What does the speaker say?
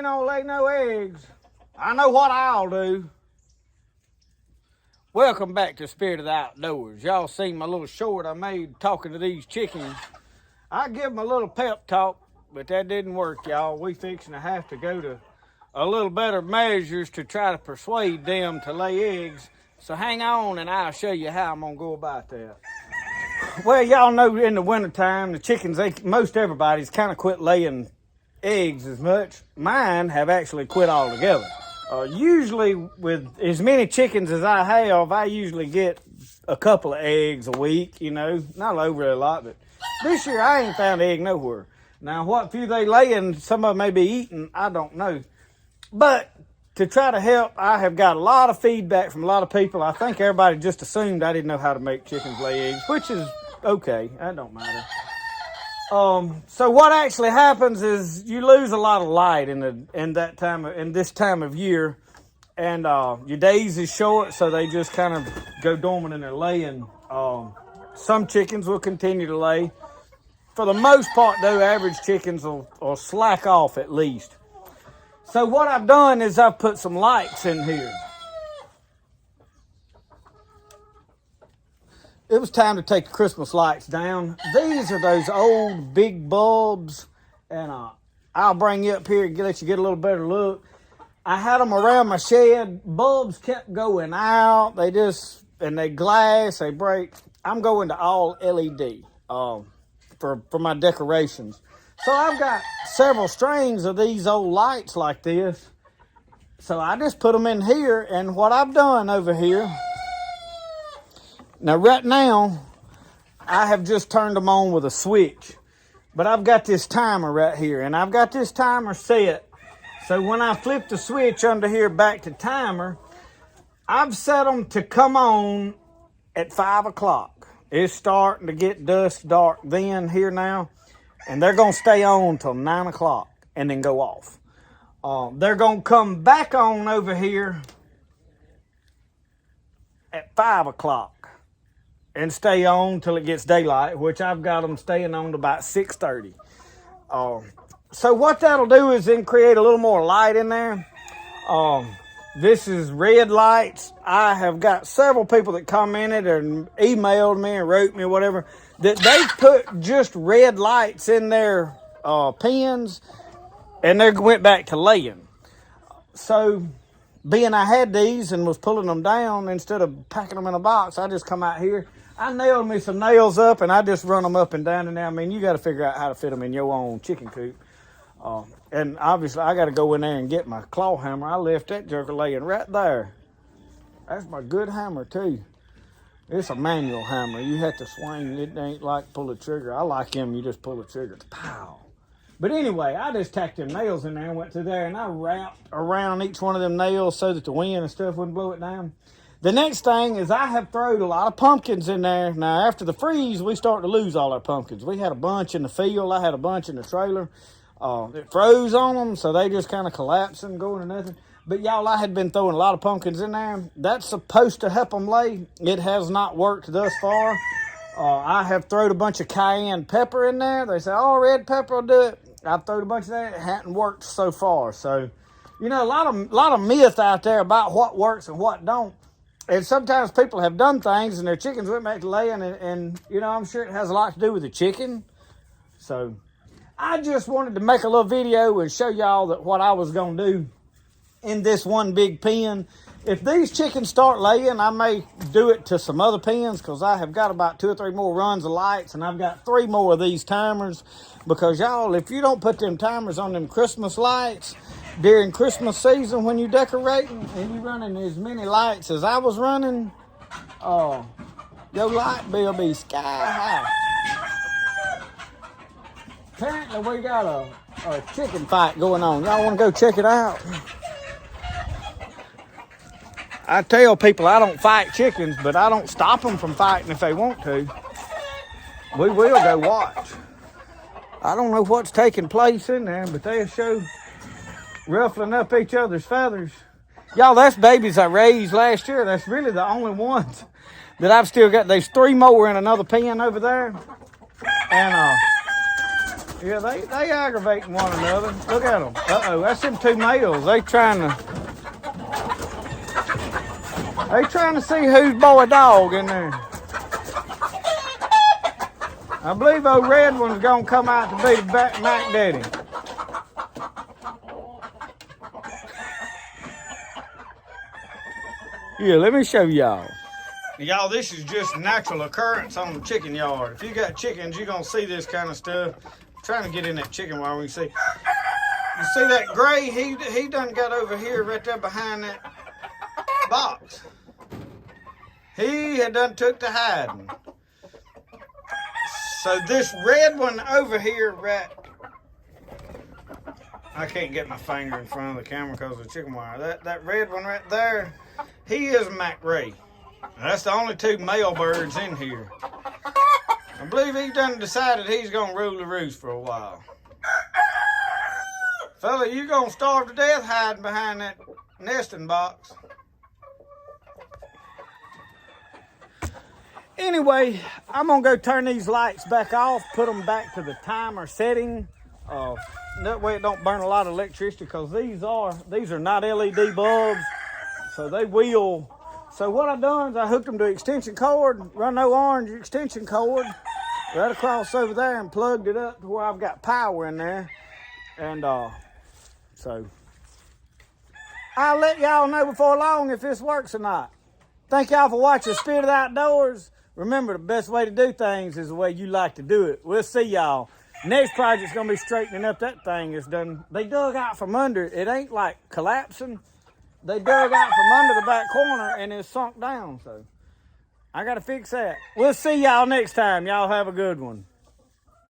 ain't gonna lay no eggs, I know what I'll do. Welcome back to Spirit of the Outdoors. Y'all seen my little short I made talking to these chickens. I give them a little pep talk, but that didn't work, y'all. We fixing to have to go to a little better measures to try to persuade them to lay eggs. So hang on and I'll show you how I'm gonna go about that. Well, y'all know in the wintertime, the chickens, most everybody's kind of quit laying eggs as much. Mine have actually quit altogether. Usually with as many chickens as I have, I usually get a couple of eggs a week, you know, not over a lot, but this year I ain't found an egg nowhere. Now, what few they laying, some of them may be eating, I don't know. But to try to help, I have got a lot of feedback from a lot of people. I think everybody just assumed I didn't know how to make chickens lay eggs, which is okay. That don't matter. So what actually happens is you lose a lot of light in this time of year, and your days is short, so they just kind of go dormant in their laying. Some chickens will continue to lay. For the most part, though, average chickens will slack off at least. So what I've done is I've put some lights in here. It was time to take the Christmas lights down. These are those old big bulbs, and I'll bring you up here and let you get a little better look. I had them around my shed. Bulbs kept going out. They glass, they break. I'm going to all LED for my decorations. So I've got several strings of these old lights like this. So I just put them in here, and what I've done over here, now right now, I have just turned them on with a switch, but I've got this timer right here, and I've got this timer set. So when I flip the switch under here back to timer, I've set them to come on at 5 o'clock. It's starting to get dusk dark then here now, and they're going to stay on till 9 o'clock and then go off. They're going to come back on over here at 5 o'clock. And stay on till it gets daylight, which I've got them staying on to about 6:30. So what that'll do is then create a little more light in there. This is red lights. I have got several people that commented and emailed me and wrote me or whatever, that they put just red lights in their pens, and they went back to laying. So being I had these and was pulling them down, instead of packing them in a box, I just come out here. I nailed me some nails up, and I just run them up and down. And now, I mean, you got to figure out how to fit them in your own chicken coop. And obviously, I got to go in there and get my claw hammer. I left that joker laying right there. That's my good hammer, too. It's a manual hammer. You have to swing. It ain't like pull a trigger. I like them. You just pull the trigger. Pow. But anyway, I just tacked them nails in there and went through there, and I wrapped around each one of them nails so that the wind and stuff wouldn't blow it down. The next thing is I have thrown a lot of pumpkins in there. Now, after the freeze, we start to lose all our pumpkins. We had a bunch in the field. I had a bunch in the trailer. It froze on them, so they just kind of collapsed and going to nothing. But, y'all, I had been throwing a lot of pumpkins in there. That's supposed to help them lay. It has not worked thus far. I have thrown a bunch of cayenne pepper in there. They say, oh, red pepper will do it. I've thrown a bunch of that. It hasn't worked so far. So, you know, a lot of myth out there about what works and what don't. And sometimes people have done things and their chickens went back to laying, and you know, I'm sure it has a lot to do with the chicken. So I just wanted to make a little video and show y'all that what I was going to do in this one big pen. If these chickens start laying, I may do it to some other pens, because I have got about 2 or 3 more runs of lights, and I've got 3 more of these timers. Because y'all, if you don't put them timers on them Christmas lights during Christmas season when you're decorating, and you're running as many lights as I was running, your light bill be sky high. Apparently we got a chicken fight going on. Y'all want to go check it out? I tell people I don't fight chickens, but I don't stop them from fighting if they want to. We will go watch. I don't know what's taking place in there, but they'll show ruffling up each other's feathers. Y'all, that's babies I raised last year. That's really the only ones that I've still got. There's 3 more in another pen over there. And Yeah, they aggravating one another. Look at them. Uh-oh, that's them two males. They trying to see who's boy dog in there. I believe old red one's gonna come out to be the Mac Daddy. Yeah, let me show y'all. Y'all, this is just natural occurrence on the chicken yard. If you got chickens, you're gonna see this kind of stuff. I'm trying to get in that chicken wire we can see. You see that gray? He done got over here right there behind that box. He had done took to hiding. So this red one over here, right, I can't get my finger in front of the camera because of the chicken wire. That red one right there, he is Mac Ray. That's the only two male birds in here. I believe he done decided he's gonna rule the roost for a while. Fella, you gonna starve to death hiding behind that nesting box. Anyway, I'm gonna go turn these lights back off, put them back to the timer setting. That way it don't burn a lot of electricity, because these are not LED bulbs, so they will. So what I done is I hooked them to extension cord, run no orange extension cord right across over there, and plugged it up to where I've got power in there. And so I'll let y'all know before long if this works or not. Thank y'all for watching Spirit of the Outdoors. Remember, the best way to do things is the way you like to do it. We'll see y'all. Next project's gonna be straightening up that thing. It's done. They dug out from under. It ain't like collapsing. They dug out from under the back corner and it's sunk down. So I gotta fix that. We'll see y'all next time. Y'all have a good one.